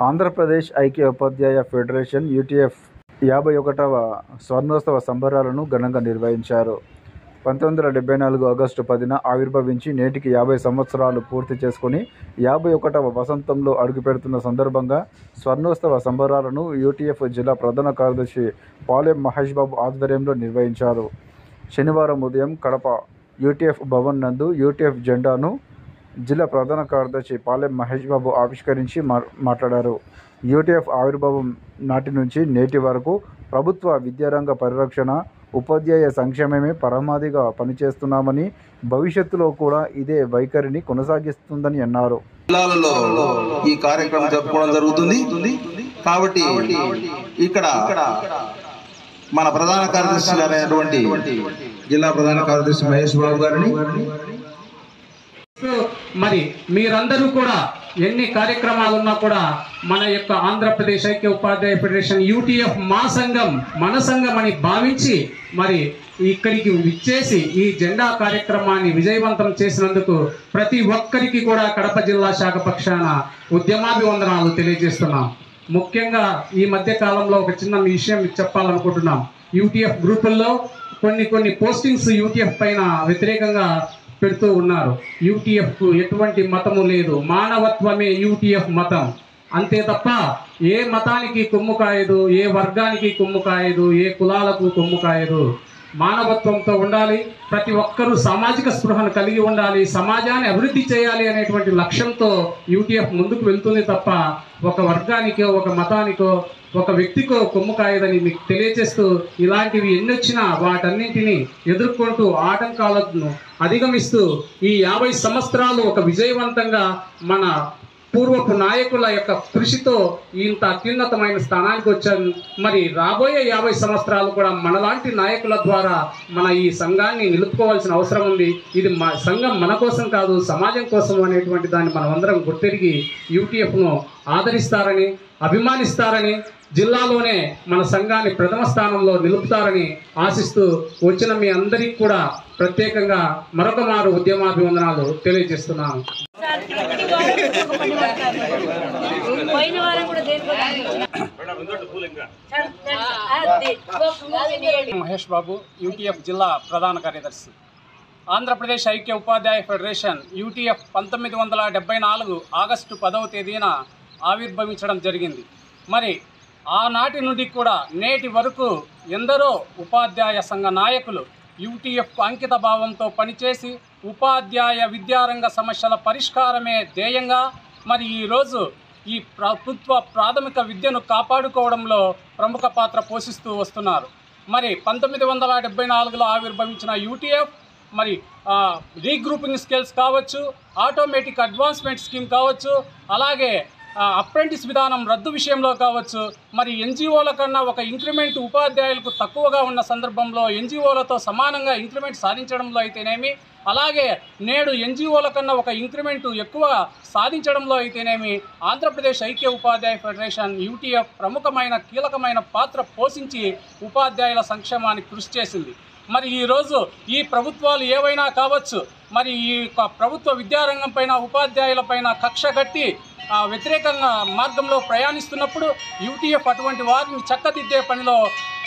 ఆంధ్రప్రదేశ్ ఐక్య ఉపాధ్యాయ federation UTF 51వ స్వర్ణోత్సవ సంబరాలను ఘనంగా నిర్వహించారు. 1974 ఆగస్టు 10న ఆవిర్భవించి నేటికి 50 సంవత్సరాలు పూర్తి చేసుకుని 51వ వసంతంలో అడుగుపెడుతున్న సందర్భంగా స్వర్ణోత్సవ సంబరాలను యూటీఎఫ్ జిల్లా ప్రధాన కార్యదర్శి పాలెం మహేష్ బాబు ఆధ్వర్యంలో నిర్వహించారు. శనివారం ఉదయం కడప యూటీఎఫ్ భవన్ నందు యూటీఎఫ్ జెండాను జిల్లా ప్రధాన కార్యదర్శి పాలెం మహేష్ బాబు ఆవిష్కరించి మాట్లాడారు. యూటీఎఫ్ ఆవిర్భావం నాటి నుంచి నేటి వరకు ప్రభుత్వ విద్యారంగ పరిరక్షణ, ఉపాధ్యాయ సంక్షేమమే పరమావధిగా పనిచేస్తున్నామని, భవిష్యత్తులో కూడా ఇదే వైఖరిని కొనసాగిస్తుందని అన్నారు. జిల్లాలలో ఈ కార్యక్రమం జరుపుకోవడం జరుగుతుంది. కాబట్టి ఇక్కడ మన ప్రధాన కార్యదర్శి గారైనటువంటి జిల్లా ప్రధాన కార్యదర్శి మహేష్ బాబు గారిని మరి మీరందరూ కూడా ఎన్ని కార్యక్రమాలు ఉన్నా కూడా మన యొక్క ఆంధ్రప్రదేశ్ ఐక్య ఉపాధ్యాయ ఫెడరేషన్ యూటీఎఫ్ మా సంఘం మన సంఘం అని భావించి మరి ఇక్కడికి విచ్చేసి ఈ జెండా కార్యక్రమాన్ని విజయవంతం చేసినందుకు ప్రతి ఒక్కరికి కూడా కడప జిల్లా శాఖ పక్షాన ఉద్యమాభివందనాలు తెలియజేస్తున్నాం. ముఖ్యంగా ఈ మధ్య కాలంలో ఒక చిన్న విషయం చెప్పాలనుకుంటున్నాం. యూటీఎఫ్ గ్రూపుల్లో కొన్ని పోస్టింగ్స్ యూటీఎఫ్ పైన వ్యతిరేకంగా పెడుతూ ఉన్నారు. యూటీఎఫ్ ఎటువంటి మతము లేదు, మానవత్వమే యూటీఎఫ్ మతం, అంతే తప్ప ఏ మతానికి కొమ్ము కాయదు, ఏ వర్గానికి కొమ్ము కాయదు, ఏ కులాలకు కొమ్ము కాయదు. మానవత్వంతో ఉండాలి, ప్రతి ఒక్కరూ సామాజిక స్పృహను కలిగి ఉండాలి, సమాజాన్ని అభివృద్ధి చేయాలి అనేటువంటి లక్ష్యంతో యూటీఎఫ్ ముందుకు వెళ్తుంది తప్ప ఒక వర్గానికో, ఒక మతానికో, ఒక వ్యక్తికో కొమ్ము కాయదని మీకు తెలియజేస్తూ, ఇలాంటివి ఎన్నొచ్చినా వాటన్నింటినీ ఎదుర్కొంటూ ఆటంకాలను అధిగమిస్తూ ఈ 50 సంవత్సరాలు ఒక విజయవంతంగా మన పూర్వపు నాయకుల యొక్క కృషితో ఇంత అత్యున్నతమైన స్థానానికి వచ్చాను. మరి రాబోయే 50 సంవత్సరాలు కూడా మనలాంటి నాయకుల ద్వారా మన ఈ సంఘాన్ని నిలుపుకోవాల్సిన అవసరం ఉంది. ఇది మా సంఘం మన కోసం కాదు, సమాజం కోసం అనేటువంటి దాన్ని మనం అందరం గుర్తెరిగి యూటీఎఫ్ను ఆదరిస్తారని, అభిమానిస్తారని, జిల్లాలోనే మన సంఘాన్ని ప్రథమ స్థానంలో నిలుపుతారని ఆశిస్తూ వచ్చిన మీ అందరికీ కూడా ప్రత్యేకంగా మరొక మారు ఉద్యమాభివందనాలు తెలియజేస్తున్నాను. మహేష్ బాబు, యూటీఎఫ్ జిల్లా ప్రధాన కార్యదర్శి. ఆంధ్రప్రదేశ్ ఐక్య ఉపాధ్యాయ ఫెడరేషన్ యూటీఎఫ్ 1974 ఆగస్టు 10వ తేదీన ఆవిర్భవించడం జరిగింది. మరి ఆనాటి నుండి కూడా నేటి వరకు ఎందరో ఉపాధ్యాయ సంఘ నాయకులు యూటీఎఫ్ అంకిత భావంతో పనిచేసి ఉపాధ్యాయ విద్యారంగ సమస్యల పరిష్కారమే ధ్యేయంగా మరి ఈరోజు ఈ ప్రభుత్వ ప్రాథమిక విద్యను కాపాడుకోవడంలో ప్రముఖ పాత్ర పోషిస్తూ వస్తున్నారు. మరి 1974లో ఆవిర్భవించిన యూటీఎఫ్ మరి రీగ్రూపింగ్ స్కిల్స్ కావచ్చు, ఆటోమేటిక్ అడ్వాన్స్మెంట్ స్కీమ్ కావచ్చు, అలాగే అప్రెంటిస్ విధానం రద్దు విషయంలో కావచ్చు, మరి ఎన్జిఓల కన్నా ఒక ఇంక్రిమెంట్ ఉపాధ్యాయులకు తక్కువగా ఉన్న సందర్భంలో ఎన్జిఓలతో సమానంగా ఇంక్రిమెంట్ సాధించడంలో అయితేనేమి, అలాగే నేడు ఎన్జిఓల కన్నా ఒక ఇంక్రిమెంట్ ఎక్కువ సాధించడంలో అయితేనేమి ఆంధ్రప్రదేశ్ ఐక్య ఉపాధ్యాయ ఫెడరేషన్ యూటీఎఫ్ ప్రముఖమైన కీలకమైన పాత్ర పోషించి ఉపాధ్యాయుల సంక్షేమానికి కృషి చేసింది. మరి ఈరోజు ఈ ప్రభుత్వాలు ఏవైనా కావచ్చు, మరి ఈ ప్రభుత్వ విద్యారంగం పైన, ఉపాధ్యాయుల పైన కక్ష కట్టి వ్యతిరేకంగా మార్గంలో ప్రయాణిస్తున్నప్పుడు యూటీఎఫ్ అటువంటి వారిని చక్కదిద్దే పనిలో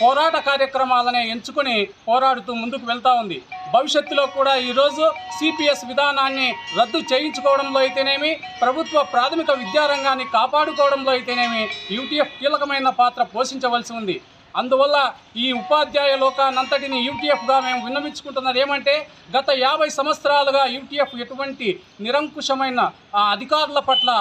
పోరాట కార్యక్రమాలనే ఎంచుకొని పోరాడుతూ ముందుకు వెళ్తూ ఉంది. భవిష్యత్తులో కూడా ఈరోజు సిపిఎస్ విధానాన్ని రద్దు చేయించుకోవడంలో అయితేనేమి, ప్రభుత్వ ప్రాథమిక విద్యారంగాన్ని కాపాడుకోవడంలో అయితేనేమి యూటీఎఫ్ కీలకమైన పాత్ర పోషించవలసి ఉంది. అందువల్ల ఈ ఉపాధ్యాయ లోకానంతటిని యూటీఎఫ్గా మేము విన్నవించుకుంటున్నది ఏమంటే, గత 50 సంవత్సరాలుగా యూటీఎఫ్ ఎటువంటి నిరంకుశమైన అధికారుల పట్ల,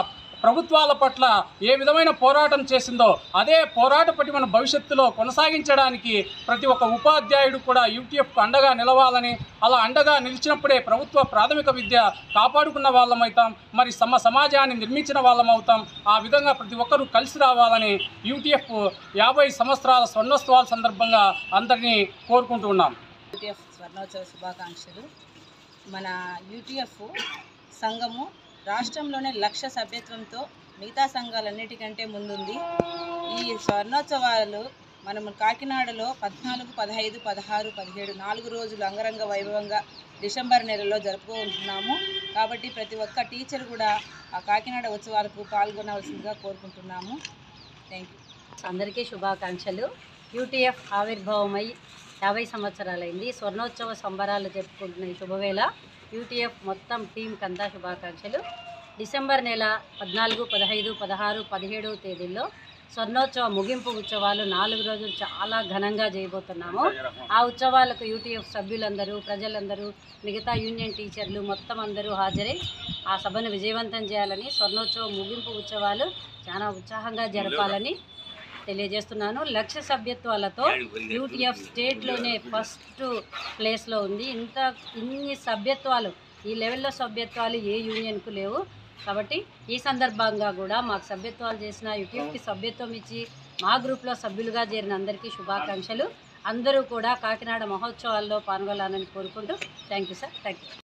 ప్రభుత్వాల పట్ల ఏ విధమైన పోరాటం చేసిందో అదే పోరాట పటిమను భవిష్యత్తులో కొనసాగించడానికి ప్రతి ఒక్క ఉపాధ్యాయుడు కూడా యూటీఎఫ్కు అండగా నిలవాలని, అలా అండగా నిలిచినప్పుడే ప్రభుత్వ ప్రాథమిక విద్య కాపాడుకున్న వాళ్ళం అవుతాం, మరి సమాజాన్ని నిర్మించిన వాళ్ళం అవుతాం. ఆ విధంగా ప్రతి ఒక్కరూ కలిసి రావాలని యూటీఎఫ్ 50 సంవత్సరాల స్వర్ణోత్సవాల సందర్భంగా అందరినీ కోరుకుంటూ ఉన్నాం. యూటీఎఫ్ స్వర్ణోత్సవ శుభాకాంక్షలు. మన యూటీఎఫ్ సంఘము రాష్ట్రంలోనే 1,00,000 సభ్యత్వంతో మిగతా సంఘాలన్నిటికంటే ముందుంది. ఈ స్వర్ణోత్సవాలు మనం కాకినాడలో 14, 15, 16, 17 4 రోజులు అంగరంగ వైభవంగా డిసెంబర్ నెలలో జరుపుకుంటున్నాము. కాబట్టి ప్రతి ఒక్క టీచర్ కూడా ఆ కాకినాడ ఉత్సవాలకు పాల్గొనవలసిందిగా కోరుకుంటున్నాము. Thank you. అందరికీ శుభాకాంక్షలు. యూటీఎఫ్ ఆవిర్భావమై 50 సంవత్సరాలైంది. స్వర్ణోత్సవ సంబరాలు జరుపుకుంటున్న ఈ శుభవేళ యూటీఎఫ్ మొత్తం టీంకి అంతా శుభాకాంక్షలు. డిసెంబర్ నెల 14, 15, 16, 17వ తేదీల్లో స్వర్ణోత్సవ ముగింపు ఉత్సవాలు 4 రోజులు చాలా ఘనంగా చేయబోతున్నాము. ఆ ఉత్సవాలకు యూటీఎఫ్ సభ్యులందరూ, ప్రజలందరూ, మిగతా యూనియన్ టీచర్లు మొత్తం అందరూ హాజరై ఆ సభను విజయవంతం చేయాలని, స్వర్ణోత్సవ ముగింపు ఉత్సవాలు చాలా ఉత్సాహంగా జరపాలని తెలియజేస్తున్నాను. 1,00,000 సభ్యత్వాలతో యూటీఎఫ్ స్టేట్లోనే ఫస్ట్ ప్లేస్లో ఉంది. ఇన్ని సభ్యత్వాలు, ఈ లెవెల్లో సభ్యత్వాలు ఏ యూనియన్కు లేవు. కాబట్టి ఈ సందర్భంగా కూడా మాకు సభ్యత్వాలు చేసిన, యూటీఎఫ్కి సభ్యత్వం ఇచ్చి మా గ్రూప్లో సభ్యులుగా చేరిన అందరికీ శుభాకాంక్షలు. అందరూ కూడా కాకినాడ మహోత్సవాల్లో పాల్గొనాలని కోరుకుంటూ thank you sir. Thank you.